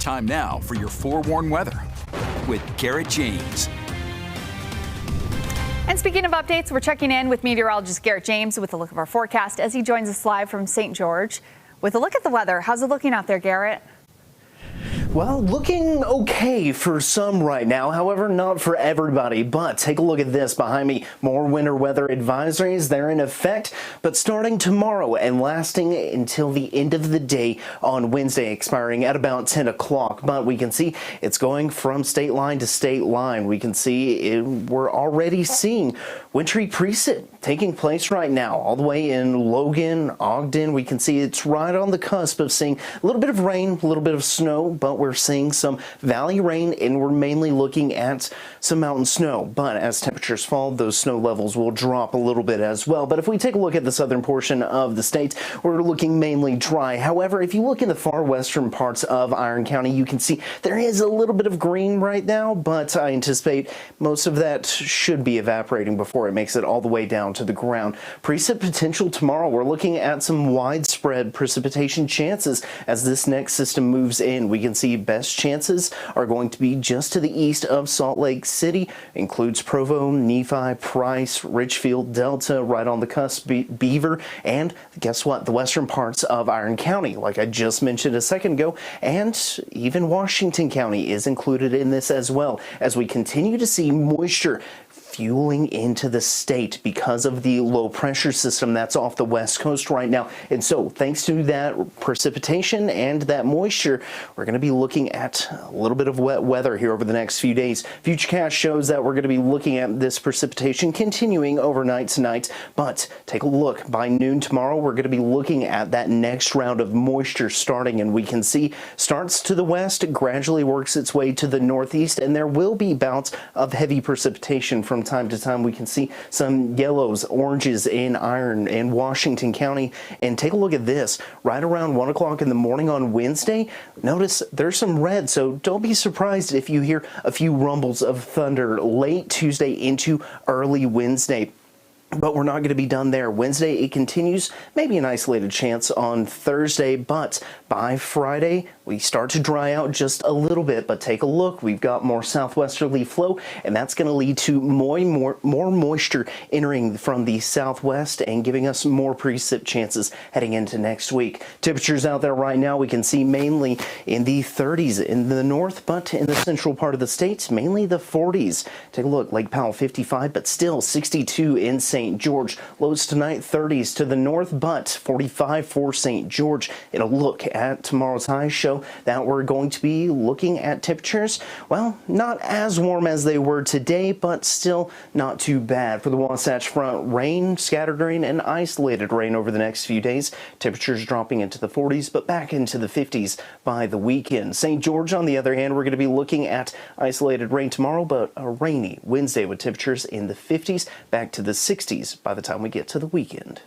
Time now for your forewarned weather with Garrett James. And speaking of updates, we're checking in with meteorologist Garrett James with a look of our forecast as he joins us live from St. George. With a look at the weather, how's it looking out there, Garrett? Well, looking okay for some right now, however, not for everybody. But take a look at this behind me. More winter weather advisories, they're in effect, but starting tomorrow and lasting until the end of the day on Wednesday, expiring at about 10 o'clock. But we can see it's going from state line to state line. We can see we're already seeing wintry precip taking place right now, all the way in Logan, Ogden. We can see it's right on the cusp of seeing a little bit of rain, a little bit of snow, but we're seeing some valley rain, and we're mainly looking at some mountain snow. But as temperatures fall, those snow levels will drop a little bit as well. But if we take a look at the southern portion of the state, we're looking mainly dry. However, if you look in the far western parts of Iron County, you can see there is a little bit of green right now, but I anticipate most of that should be evaporating before it makes it all the way down to the ground. Precip potential tomorrow. We're looking at some widespread precipitation chances as this next system moves in. We can see best chances are going to be just to the east of Salt Lake City. Includes Provo, Nephi, Price, Richfield, Delta, right on the cusp, Beaver, and guess what? The western parts of Iron County, like I just mentioned a second ago, and even Washington County is included in this as well, as we continue to see moisture fueling into the state because of the low pressure system that's off the west coast right now. And so thanks to that precipitation and that moisture, we're going to be looking at a little bit of wet weather here over the next few days. Futurecast shows that we're going to be looking at this precipitation continuing overnight tonight, but take a look. By noon tomorrow, we're going to be looking at that next round of moisture starting, and we can see starts to the west, gradually works its way to the northeast, and there will be bouts of heavy precipitation from time to time. We can see some yellows, oranges in Iron and Washington County. And take a look at this. Right around 1 o'clock in the morning on Wednesday, notice there's some red, so don't be surprised if you hear a few rumbles of thunder late Tuesday into early Wednesday. But we're not going to be done there. Wednesday, it continues, maybe an isolated chance on Thursday, but by Friday, we start to dry out just a little bit. But take a look, we've got more southwesterly flow, and that's going to lead to more moisture entering from the southwest and giving us more precip chances heading into next week. Temperatures out there right now, we can see mainly in the 30s in the north, but in the central part of the state, mainly the 40s. Take a look, Lake Powell 55, but still 62 in St. George. Lows tonight 30s to the north, but 45 for St. George. And a look at tomorrow's highs show that we're going to be looking at temperatures, well, not as warm as they were today, but still not too bad. For the Wasatch Front, rain, scattered rain, and isolated rain over the next few days. Temperatures dropping into the 40s, but back into the 50s by the weekend. St. George, on the other hand, we're going to be looking at isolated rain tomorrow, but a rainy Wednesday with temperatures in the 50s, back to the 60s by the time we get to the weekend.